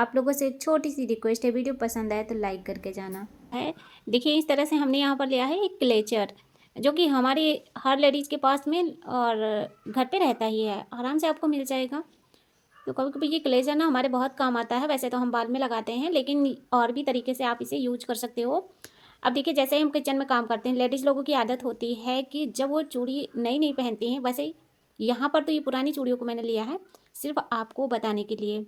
आप लोगों से एक छोटी सी रिक्वेस्ट है, वीडियो पसंद आए तो लाइक करके जाना है। देखिए इस तरह से हमने यहाँ पर लिया है एक क्लेचर, जो कि हमारी हर लेडीज़ के पास में और घर पे रहता ही है, आराम से आपको मिल जाएगा। तो कभी कभी ये क्लेचर ना हमारे बहुत काम आता है। वैसे तो हम बाल में लगाते हैं, लेकिन और भी तरीके से आप इसे यूज कर सकते हो। अब देखिए जैसे हम किचन में काम करते हैं, लेडीज़ लोगों की आदत होती है कि जब वो चूड़ी नई नई पहनती हैं, वैसे ही यहाँ पर तो ये पुरानी चूड़ियों को मैंने लिया है सिर्फ आपको बताने के लिए।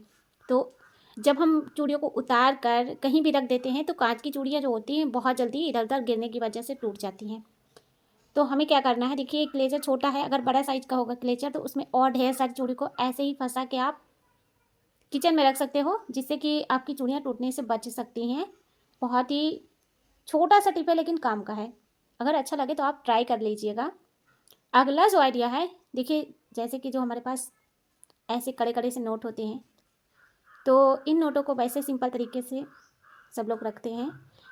तो जब हम चूड़ियों को उतार कर कहीं भी रख देते हैं तो कांच की चूड़ियाँ जो होती हैं बहुत जल्दी इधर उधर गिरने की वजह से टूट जाती हैं। तो हमें क्या करना है, देखिए क्लेचर छोटा है, अगर बड़ा साइज का होगा क्लेचर तो उसमें और ढेर सारी चूड़ी को ऐसे ही फंसा के आप किचन में रख सकते हो, जिससे कि आपकी चूड़ियाँ टूटने से बच सकती हैं। बहुत ही छोटा सा टिप है लेकिन काम का है। अगर अच्छा लगे तो आप ट्राई कर लीजिएगा। अगला जो आइडिया है, देखिए जैसे कि जो हमारे पास ऐसे कड़े कड़े से नोट होते हैं, तो इन नोटों को वैसे सिंपल तरीके से सब लोग रखते हैं,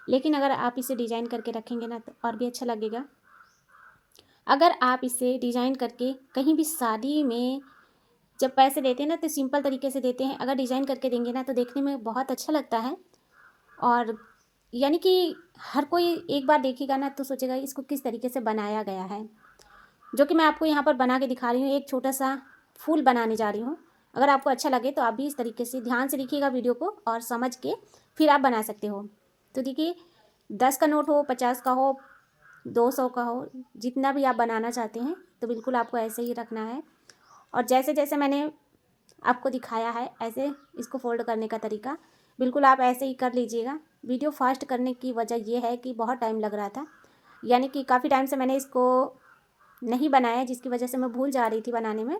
लेकिन अगर आप इसे डिज़ाइन करके रखेंगे ना तो और भी अच्छा लगेगा। अगर आप इसे डिज़ाइन करके कहीं भी शादी में जब पैसे देते हैं ना तो सिंपल तरीके से देते हैं, अगर डिज़ाइन करके देंगे ना तो देखने में बहुत अच्छा लगता है। और यानी कि हर कोई एक बार देखेगा ना तो सोचेगा इसको किस तरीके से बनाया गया है। जो कि मैं आपको यहाँ पर बना के दिखा रही हूँ, एक छोटा सा फूल बनाने जा रही हूँ। अगर आपको अच्छा लगे तो आप भी इस तरीके से ध्यान से देखिएगा वीडियो को और समझ के फिर आप बना सकते हो। तो देखिए 10 का नोट हो, 50 का हो, 200 का हो, जितना भी आप बनाना चाहते हैं तो बिल्कुल आपको ऐसे ही रखना है। और जैसे जैसे मैंने आपको दिखाया है ऐसे इसको फोल्ड करने का तरीका बिल्कुल आप ऐसे ही कर लीजिएगा। वीडियो फास्ट करने की वजह यह है कि बहुत टाइम लग रहा था, यानी कि काफ़ी टाइम से मैंने इसको नहीं बनाया, जिसकी वजह से मैं भूल जा रही थी बनाने में,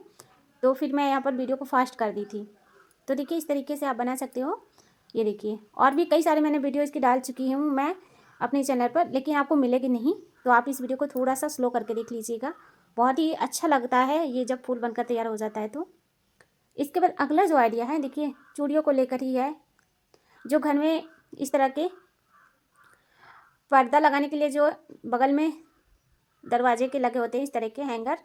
तो फिर मैं यहाँ पर वीडियो को फास्ट कर दी थी। तो देखिए इस तरीके से आप बना सकते हो। ये देखिए और भी कई सारे मैंने वीडियो इसकी डाल चुकी हूँ मैं अपने चैनल पर, लेकिन आपको मिलेगी नहीं, तो आप इस वीडियो को थोड़ा सा स्लो करके देख लीजिएगा। बहुत ही अच्छा लगता है ये जब फूल बनकर तैयार हो जाता है। तो इसके बाद अगला जो आइडिया है, देखिए चूड़ियों को लेकर ही है। जो घर में इस तरह के पर्दा लगाने के लिए जो बगल में दरवाजे के लगे होते हैं इस तरह के हैंगर,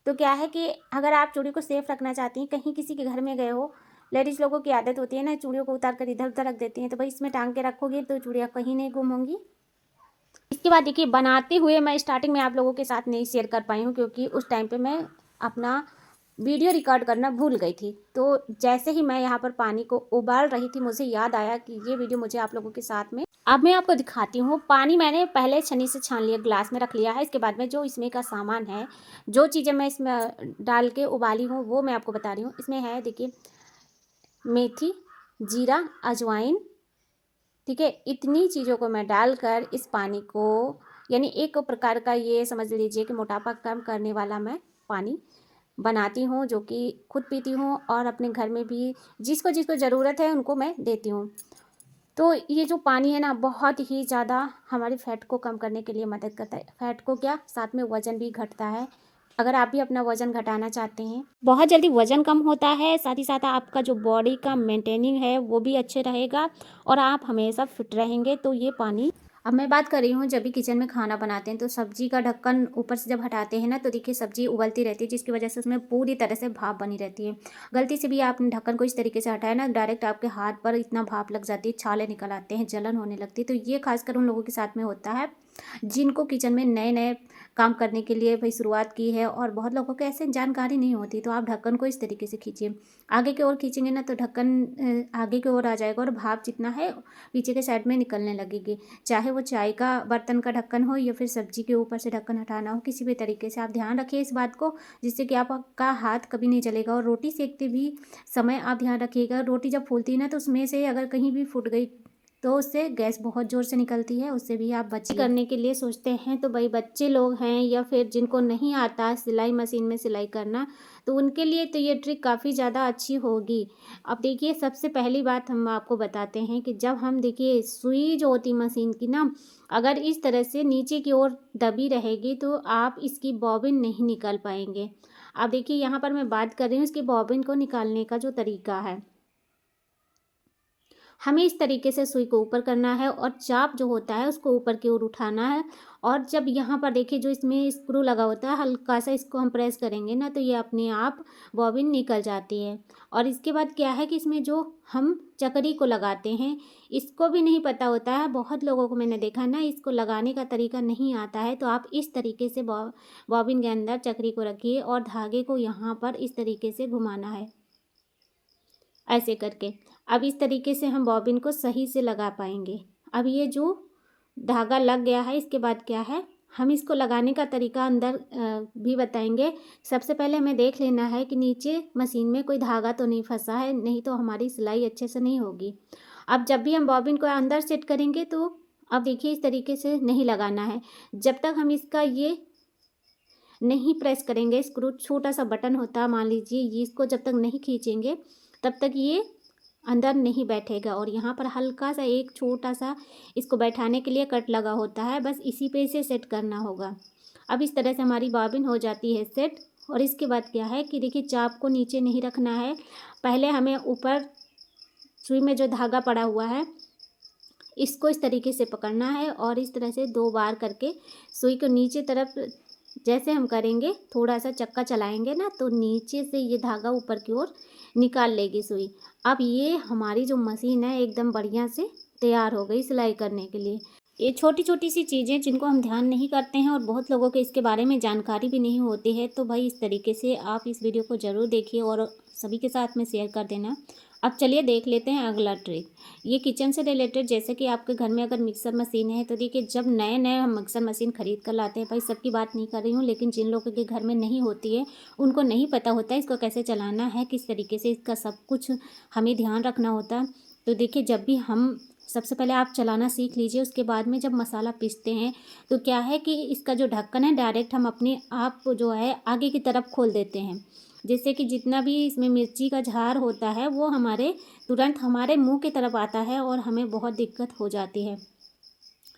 तो क्या है कि अगर आप चूड़ी को सेफ रखना चाहती हैं, कहीं किसी के घर में गए हो, लेडीज़ लोगों की आदत होती है ना चूड़ियों को उतार कर इधर उधर रख देती हैं, तो भाई इसमें टांग के रखोगे तो चूड़ियाँ कहीं नहीं गुम होंगी। इसके बाद देखिए बनाते हुए मैं स्टार्टिंग में आप लोगों के साथ नहीं शेयर कर पाई हूँ, क्योंकि उस टाइम पे मैं अपना वीडियो रिकॉर्ड करना भूल गई थी। तो जैसे ही मैं यहाँ पर पानी को उबाल रही थी, मुझे याद आया कि ये वीडियो मुझे आप लोगों के साथ में अब मैं आपको दिखाती हूँ। पानी मैंने पहले छन्नी से छान लिया, ग्लास में रख लिया है। इसके बाद में जो इसमें का सामान है, जो चीज़ें मैं इसमें डाल के उबाली हूँ वो मैं आपको बता रही हूँ। इसमें है देखिए मेथी, जीरा, अजवाइन, ठीक है। इतनी चीज़ों को मैं डालकर इस पानी को, यानी एक प्रकार का ये समझ लीजिए कि मोटापा कम करने वाला मैं पानी बनाती हूँ, जो कि खुद पीती हूँ और अपने घर में भी जिसको जिसको ज़रूरत है उनको मैं देती हूँ। तो ये जो पानी है ना बहुत ही ज़्यादा हमारे फैट को कम करने के लिए मदद करता है। फैट को क्या, साथ में वज़न भी घटता है। अगर आप भी अपना वज़न घटाना चाहते हैं, बहुत जल्दी वज़न कम होता है, साथ ही साथ आपका जो बॉडी का मेंटेनिंग है वो भी अच्छे रहेगा और आप हमेशा फिट रहेंगे। तो ये पानी, अब मैं बात कर रही हूँ जब भी किचन में खाना बनाते हैं तो सब्जी का ढक्कन ऊपर से जब हटाते हैं ना तो देखिए सब्जी उबलती रहती है, जिसकी वजह से उसमें पूरी तरह से भाप बनी रहती है। गलती से भी आपने ढक्कन को इस तरीके से हटाया ना, डायरेक्ट आपके हाथ पर इतना भाप लग जाती है, छाले निकल आते हैं, जलन होने लगती है। तो ये खासकर उन लोगों के साथ में होता है जिनको किचन में नए नए काम करने के लिए भाई शुरुआत की है, और बहुत लोगों को ऐसे जानकारी नहीं होती। तो आप ढक्कन को इस तरीके से खींचिए, आगे की ओर खींचेंगे ना तो ढक्कन आगे की ओर आ जाएगा और भाप जितना है पीछे के साइड में निकलने लगेगी। चाहे वो चाय का बर्तन का ढक्कन हो या फिर सब्जी के ऊपर से ढक्कन हटाना हो, किसी भी तरीके से आप ध्यान रखिए इस बात को, जिससे कि आपका हाथ कभी नहीं जलेगा। और रोटी सेकते भी समय आप ध्यान रखिएगा, रोटी जब फूलती है ना तो उसमें से अगर कहीं भी फूट गई तो उससे गैस बहुत ज़ोर से निकलती है, उससे भी आप बचिए। करने के लिए सोचते हैं तो भाई बच्चे लोग हैं या फिर जिनको नहीं आता सिलाई मशीन में सिलाई करना, तो उनके लिए तो ये ट्रिक काफ़ी ज़्यादा अच्छी होगी। अब देखिए सबसे पहली बात हम आपको बताते हैं कि जब हम देखिए सुई जो होती मशीन की ना, अगर इस तरह से नीचे की ओर दबी रहेगी तो आप इसकी बॉबिन नहीं निकाल पाएंगे। अब देखिए यहाँ पर मैं बात कर रही हूँ इसकी बॉबिन को निकालने का जो तरीका है, हमें इस तरीके से सुई को ऊपर करना है और चाप जो होता है उसको ऊपर की ओर उठाना है। और जब यहाँ पर देखिए जो इसमें स्क्रू लगा होता है, हल्का सा इसको हम प्रेस करेंगे ना तो ये अपने आप बॉबिन निकल जाती है। और इसके बाद क्या है कि इसमें जो हम चकरी को लगाते हैं, इसको भी नहीं पता होता है। बहुत लोगों को मैंने देखा ना, इसको लगाने का तरीका नहीं आता है। तो आप इस तरीके से बॉबिन के अंदर चकरी को रखिए और धागे को यहाँ पर इस तरीके से घुमाना है, ऐसे करके। अब इस तरीके से हम बॉबिन को सही से लगा पाएंगे। अब ये जो धागा लग गया है, इसके बाद क्या है, हम इसको लगाने का तरीका अंदर भी बताएंगे। सबसे पहले हमें देख लेना है कि नीचे मशीन में कोई धागा तो नहीं फंसा है, नहीं तो हमारी सिलाई अच्छे से नहीं होगी। अब जब भी हम बॉबिन को अंदर सेट करेंगे तो अब देखिए इस तरीके से नहीं लगाना है। जब तक हम इसका ये नहीं प्रेस करेंगे, स्क्रू छोटा सा बटन होता है, मान लीजिए ये, इसको जब तक नहीं खींचेंगे तब तक ये अंदर नहीं बैठेगा। और यहाँ पर हल्का सा एक छोटा सा इसको बैठाने के लिए कट लगा होता है, बस इसी पे इसे सेट करना होगा। अब इस तरह से हमारी बॉबिन हो जाती है सेट। और इसके बाद क्या है कि देखिए चाप को नीचे नहीं रखना है, पहले हमें ऊपर सुई में जो धागा पड़ा हुआ है इसको इस तरीके से पकड़ना है और इस तरह से 2 बार करके सुई को नीचे तरफ जैसे हम करेंगे, थोड़ा सा चक्का चलाएंगे ना तो नीचे से ये धागा ऊपर की ओर निकाल लेगी सुई। अब ये हमारी जो मशीन है एकदम बढ़िया से तैयार हो गई सिलाई करने के लिए। ये छोटी छोटी सी चीज़ें जिनको हम ध्यान नहीं करते हैं और बहुत लोगों को इसके बारे में जानकारी भी नहीं होती है, तो भाई इस तरीके से आप इस वीडियो को ज़रूर देखिए और सभी के साथ में शेयर कर देना। अब चलिए देख लेते हैं अगला ट्रिक। ये किचन से रिलेटेड, जैसे कि आपके घर में अगर मिक्सर मशीन है तो देखिए जब नए नए हम मिक्सर मशीन ख़रीद कर लाते हैं, भाई सबकी बात नहीं कर रही हूँ, लेकिन जिन लोगों के घर में नहीं होती है उनको नहीं पता होता है इसको कैसे चलाना है, किस तरीके से इसका सब कुछ हमें ध्यान रखना होता है। तो देखिए जब भी हम, सबसे पहले आप चलाना सीख लीजिए, उसके बाद में जब मसाला पीसते हैं तो क्या है कि इसका जो ढक्कन है डायरेक्ट हम अपने आप जो है आगे की तरफ खोल देते हैं, जिससे कि जितना भी इसमें मिर्ची का झार होता है वो हमारे तुरंत हमारे मुंह की तरफ आता है और हमें बहुत दिक्कत हो जाती है।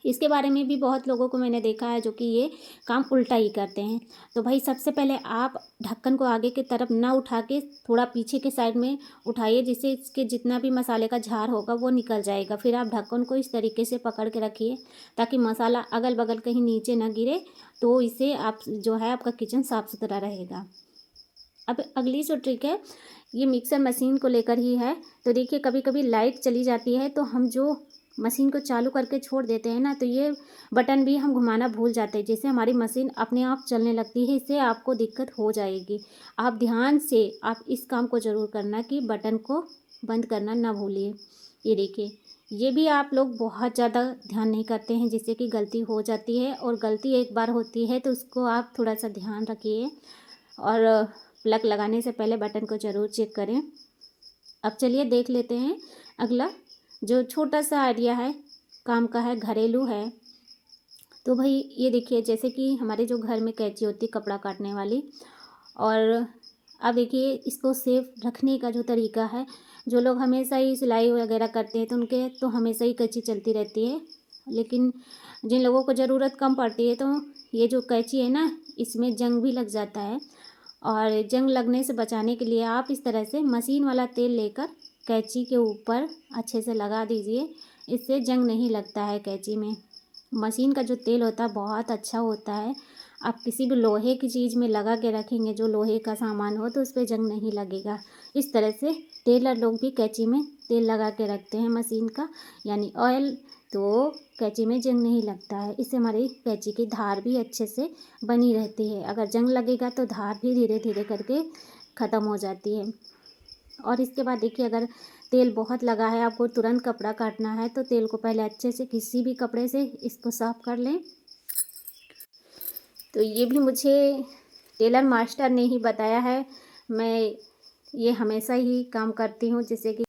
इसके बारे में भी बहुत लोगों को मैंने देखा है जो कि ये काम उल्टा ही करते हैं। तो भाई सबसे पहले आप ढक्कन को आगे की तरफ ना उठा के थोड़ा पीछे के साइड में उठाइए, जिससे इसके जितना भी मसाले का झार होगा वो निकल जाएगा। फिर आप ढक्कन को इस तरीके से पकड़ के रखिए ताकि मसाला अगल बगल कहीं नीचे ना गिरे, तो इससे आप जो है आपका किचन साफ़ सुथरा रहेगा। अब अगली जो ट्रिक है ये मिक्सर मशीन को लेकर ही है। तो देखिए कभी कभी लाइट चली जाती है तो हम जो मशीन को चालू करके छोड़ देते हैं ना, तो ये बटन भी हम घुमाना भूल जाते हैं, जिससे हमारी मशीन अपने आप चलने लगती है। इससे आपको दिक्कत हो जाएगी। आप ध्यान से आप इस काम को ज़रूर करना कि बटन को बंद करना ना भूलिए। ये देखिए ये भी आप लोग बहुत ज़्यादा ध्यान नहीं करते हैं, जिससे कि गलती हो जाती है। और गलती एक बार होती है तो उसको आप थोड़ा सा ध्यान रखिए और प्लग लगाने से पहले बटन को ज़रूर चेक करें। अब चलिए देख लेते हैं अगला जो छोटा सा आइडिया है, काम का है, घरेलू है। तो भाई ये देखिए जैसे कि हमारे जो घर में कैंची होती है कपड़ा काटने वाली, और अब देखिए इसको सेफ रखने का जो तरीका है, जो लोग हमेशा ही सिलाई वगैरह करते हैं तो उनके तो हमेशा ही कैंची चलती रहती है, लेकिन जिन लोगों को ज़रूरत कम पड़ती है तो ये जो कैंची है ना इसमें जंग भी लग जाता है। और जंग लगने से बचाने के लिए आप इस तरह से मशीन वाला तेल लेकर कैंची के ऊपर अच्छे से लगा दीजिए, इससे जंग नहीं लगता है कैंची में। मशीन का जो तेल होता है बहुत अच्छा होता है। आप किसी भी लोहे की चीज़ में लगा के रखेंगे, जो लोहे का सामान हो, तो उस पर जंग नहीं लगेगा। इस तरह से टेलर लोग भी कैंची में तेल लगा के रखते हैं मशीन का, यानी ऑयल, तो कैंची में जंग नहीं लगता है। इससे हमारी कैंची की धार भी अच्छे से बनी रहती है। अगर जंग लगेगा तो धार भी धीरे धीरे करके ख़त्म हो जाती है। और इसके बाद देखिए अगर तेल बहुत लगा है, आपको तुरंत कपड़ा काटना है, तो तेल को पहले अच्छे से किसी भी कपड़े से इसको साफ़ कर लें। तो ये भी मुझे टेलर मास्टर ने ही बताया है, मैं ये हमेशा ही काम करती हूँ, जिससे कि